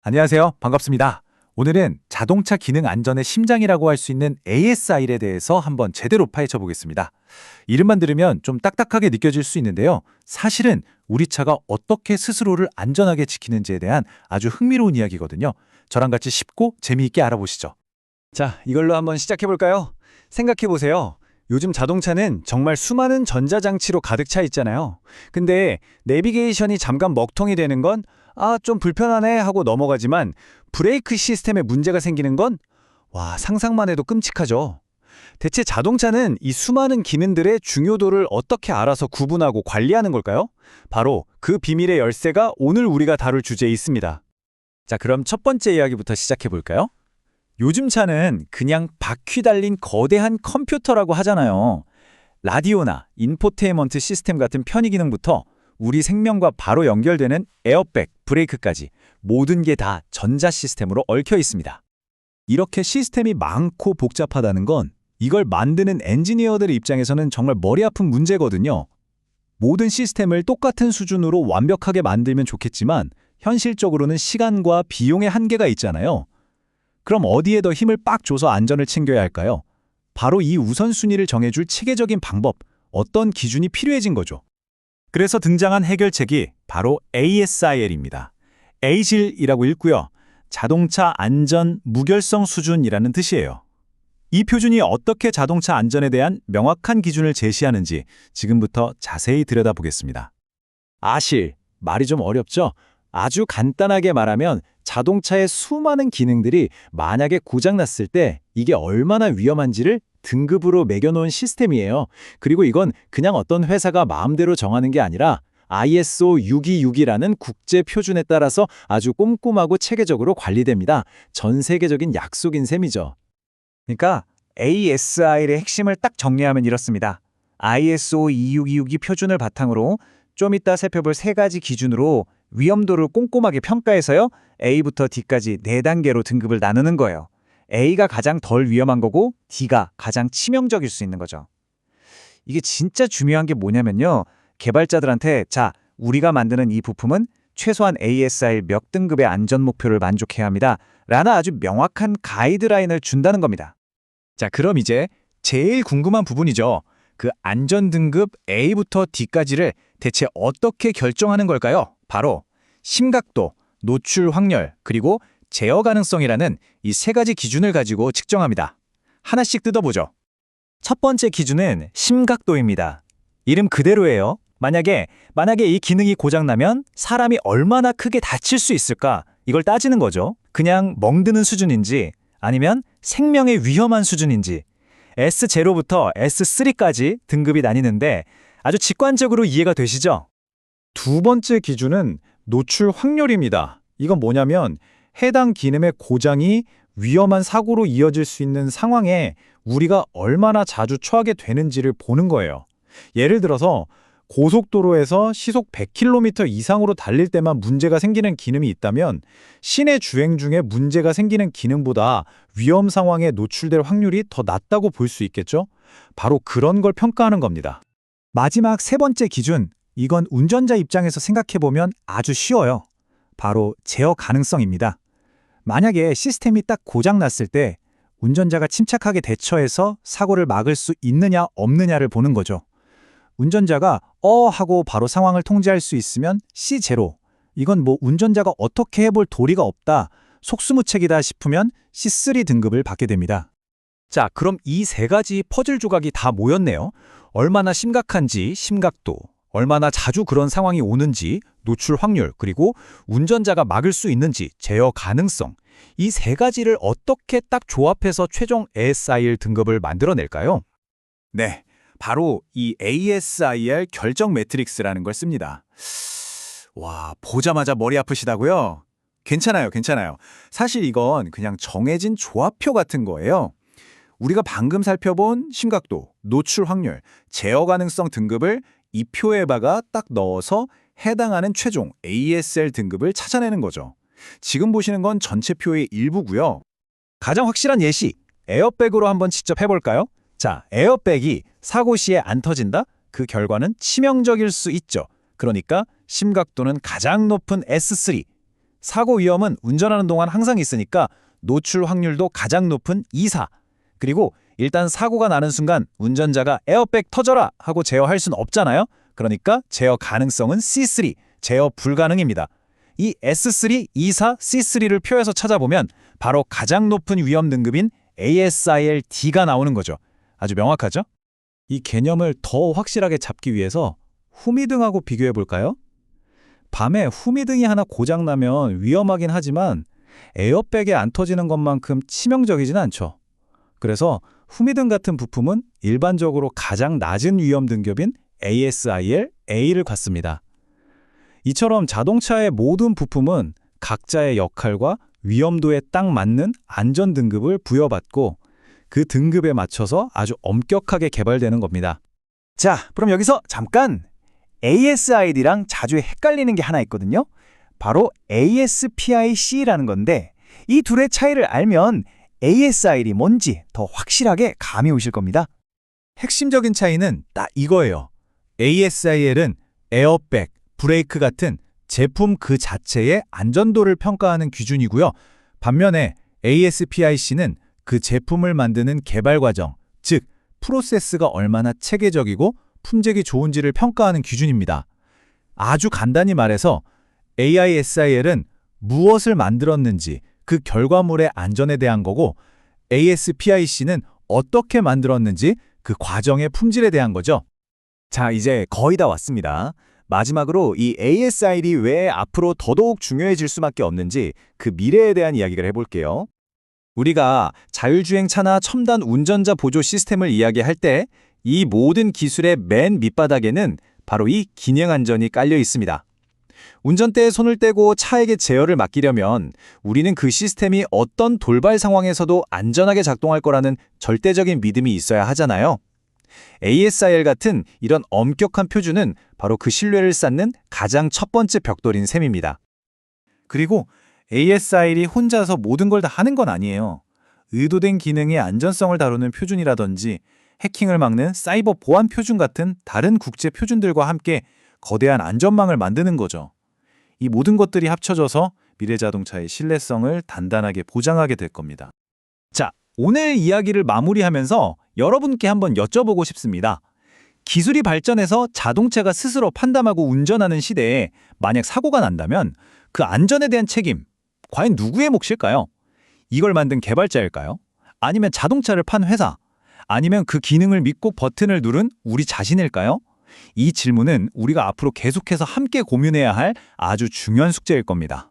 안녕하세요. 반갑습니다. 오늘은 자동차 기능 안전의 심장이라고 할 수 있는 ASI에 대해서 한번 제대로 파헤쳐 보겠습니다. 이름만 들으면 좀 딱딱하게 느껴질 수 있는데요. 사실은 우리 차가 어떻게 스스로를 안전하게 지키는지에 대한 아주 흥미로운 이야기거든요. 저랑 같이 쉽고 재미있게 알아보시죠. 자, 이걸로 한번 시작해볼까요? 생각해보세요. 요즘 자동차는 정말 수많은 전자장치로 가득 차 있잖아요. 근데 내비게이션이 잠깐 먹통이 되는 건 좀 불편하네 하고 넘어가지만 브레이크 시스템에 문제가 생기는 건 상상만 해도 끔찍하죠. 대체 자동차는 이 수많은 기능들의 중요도를 어떻게 알아서 구분하고 관리하는 걸까요? 바로 그 비밀의 열쇠가 오늘 우리가 다룰 주제에 있습니다. 자, 그럼 첫 번째 이야기부터 시작해볼까요? 요즘 차는 그냥 바퀴 달린 거대한 컴퓨터라고 하잖아요. 라디오나 인포테인먼트 시스템 같은 편의 기능부터 우리 생명과 바로 연결되는 에어백, 브레이크까지 모든 게 다 전자 시스템으로 얽혀 있습니다. 이렇게 시스템이 많고 복잡하다는 건 이걸 만드는 엔지니어들의 입장에서는 정말 머리 아픈 문제거든요. 모든 시스템을 똑같은 수준으로 완벽하게 만들면 좋겠지만 현실적으로는 시간과 비용의 한계가 있잖아요. 그럼 어디에 더 힘을 빡 줘서 안전을 챙겨야 할까요? 바로 이 우선순위를 정해줄 체계적인 방법, 어떤 기준이 필요해진 거죠. 그래서 등장한 해결책이 바로 ASIL입니다. ASIL이라고 읽고요. 자동차 안전 무결성 수준이라는 뜻이에요. 이 표준이 어떻게 자동차 안전에 대한 명확한 기준을 제시하는지 지금부터 자세히 들여다보겠습니다. ASIL, 말이 좀 어렵죠? 아주 간단하게 말하면 자동차의 수많은 기능들이 만약에 고장났을 때 이게 얼마나 위험한지를 등급으로 매겨놓은 시스템이에요. 그리고 이건 그냥 어떤 회사가 마음대로 정하는 게 아니라 ISO 626이라는 국제 표준에 따라서 아주 꼼꼼하고 체계적으로 관리됩니다. 전 세계적인 약속인 셈이죠. 그러니까 ASI의 핵심을 딱 정리하면 이렇습니다. ISO 26262 표준을 바탕으로 좀 이따 살펴볼 세 가지 기준으로 위험도를 꼼꼼하게 평가해서요. A부터 D까지 4단계로 등급을 나누는 거예요. A가 가장 덜 위험한 거고 D가 가장 치명적일 수 있는 거죠. 이게 진짜 중요한 게 뭐냐면요. 개발자들한테 우리가 만드는 이 부품은 최소한 ASI 몇 등급의 안전 목표를 만족해야 합니다. 라는 아주 명확한 가이드라인을 준다는 겁니다. 자, 그럼 이제 제일 궁금한 부분이죠. 그 안전 등급 A부터 D까지를 대체 어떻게 결정하는 걸까요? 바로 심각도, 노출 확률, 그리고 제어 가능성이라는 이 세 가지 기준을 가지고 측정합니다. 하나씩 뜯어보죠. 첫 번째 기준은 심각도입니다. 이름 그대로예요. 만약에 이 기능이 고장나면 사람이 얼마나 크게 다칠 수 있을까? 이걸 따지는 거죠. 그냥 멍드는 수준인지 아니면 생명에 위험한 수준인지. S0부터 S3까지 등급이 나뉘는데 아주 직관적으로 이해가 되시죠? 두 번째 기준은 노출 확률입니다. 이건 뭐냐면 해당 기능의 고장이 위험한 사고로 이어질 수 있는 상황에 우리가 얼마나 자주 처하게 되는지를 보는 거예요. 예를 들어서 고속도로에서 시속 100km 이상으로 달릴 때만 문제가 생기는 기능이 있다면 시내 주행 중에 문제가 생기는 기능보다 위험 상황에 노출될 확률이 더 낮다고 볼 수 있겠죠? 바로 그런 걸 평가하는 겁니다. 마지막 세 번째 기준, 이건 운전자 입장에서 생각해보면 아주 쉬워요. 바로 제어 가능성입니다. 만약에 시스템이 딱 고장났을 때 운전자가 침착하게 대처해서 사고를 막을 수 있느냐 없느냐를 보는 거죠. 운전자가 하고 바로 상황을 통제할 수 있으면 C0. 이건 운전자가 어떻게 해볼 도리가 없다, 속수무책이다 싶으면 C3 등급을 받게 됩니다. 자, 그럼 이 세 가지 퍼즐 조각이 다 모였네요. 얼마나 심각한지 심각도, 얼마나 자주 그런 상황이 오는지 노출 확률, 그리고 운전자가 막을 수 있는지 제어 가능성. 이 세 가지를 어떻게 딱 조합해서 최종 ASIL 등급을 만들어낼까요? 네, 바로 이 ASIL 결정 매트릭스라는 걸 씁니다. 보자마자 머리 아프시다고요? 괜찮아요. 사실 이건 그냥 정해진 조합표 같은 거예요. 우리가 방금 살펴본 심각도, 노출 확률, 제어 가능성 등급을 이 표에다가 딱 넣어서 해당하는 최종 ASL 등급을 찾아내는 거죠. 지금 보시는 건 전체 표의 일부고요. 가장 확실한 예시, 에어백으로 한번 직접 해볼까요? 자, 에어백이 사고 시에 안 터진다? 그 결과는 치명적일 수 있죠. 그러니까 심각도는 가장 높은 S3, 사고 위험은 운전하는 동안 항상 있으니까 노출 확률도 가장 높은 2사. 그리고 일단 사고가 나는 순간 운전자가 에어백 터져라 하고 제어할 순 없잖아요. 그러니까 제어 가능성은 C3, 제어 불가능입니다. 이 S3, 2사, C3를 표에서 찾아보면 바로 가장 높은 위험 등급인 ASIL-D가 나오는 거죠. 아주 명확하죠? 이 개념을 더 확실하게 잡기 위해서 후미등하고 비교해 볼까요? 밤에 후미등이 하나 고장나면 위험하긴 하지만 에어백이 안 터지는 것만큼 치명적이진 않죠. 그래서 후미등 같은 부품은 일반적으로 가장 낮은 위험 등급인 ASIL-A를 갖습니다. 이처럼 자동차의 모든 부품은 각자의 역할과 위험도에 딱 맞는 안전 등급을 부여받고 그 등급에 맞춰서 아주 엄격하게 개발되는 겁니다. 자, 그럼 여기서 잠깐 ASID랑 자주 헷갈리는 게 하나 있거든요. 바로 ASPIC라는 건데 이 둘의 차이를 알면 ASIL이 뭔지 더 확실하게 감이 오실 겁니다. 핵심적인 차이는 딱 이거예요. ASIL은 에어백, 브레이크 같은 제품 그 자체의 안전도를 평가하는 기준이고요. 반면에 ASPIC는 그 제품을 만드는 개발 과정, 즉 프로세스가 얼마나 체계적이고 품질이 좋은지를 평가하는 기준입니다. 아주 간단히 말해서 AISIL은 무엇을 만들었는지 그 결과물의 안전에 대한 거고 ASPIC는 어떻게 만들었는지 그 과정의 품질에 대한 거죠. 자, 이제 거의 다 왔습니다. 마지막으로 이 ASIL이 왜 앞으로 더더욱 중요해질 수밖에 없는지 그 미래에 대한 이야기를 해볼게요. 우리가 자율주행차나 첨단 운전자 보조 시스템을 이야기할 때 이 모든 기술의 맨 밑바닥에는 바로 이 기능 안전이 깔려 있습니다. 운전대에 손을 떼고 차에게 제어를 맡기려면 우리는 그 시스템이 어떤 돌발 상황에서도 안전하게 작동할 거라는 절대적인 믿음이 있어야 하잖아요. ASIL 같은 이런 엄격한 표준은 바로 그 신뢰를 쌓는 가장 첫 번째 벽돌인 셈입니다. 그리고 ASIL이 혼자서 모든 걸 다 하는 건 아니에요. 의도된 기능의 안전성을 다루는 표준이라든지 해킹을 막는 사이버 보안 표준 같은 다른 국제 표준들과 함께 거대한 안전망을 만드는 거죠. 이 모든 것들이 합쳐져서 미래 자동차의 신뢰성을 단단하게 보장하게 될 겁니다. 자, 오늘 이야기를 마무리하면서 여러분께 한번 여쭤보고 싶습니다. 기술이 발전해서 자동차가 스스로 판단하고 운전하는 시대에 만약 사고가 난다면 그 안전에 대한 책임, 과연 누구의 몫일까요? 이걸 만든 개발자일까요? 아니면 자동차를 판 회사? 아니면 그 기능을 믿고 버튼을 누른 우리 자신일까요? 이 질문은 우리가 앞으로 계속해서 함께 고민해야 할 아주 중요한 숙제일 겁니다.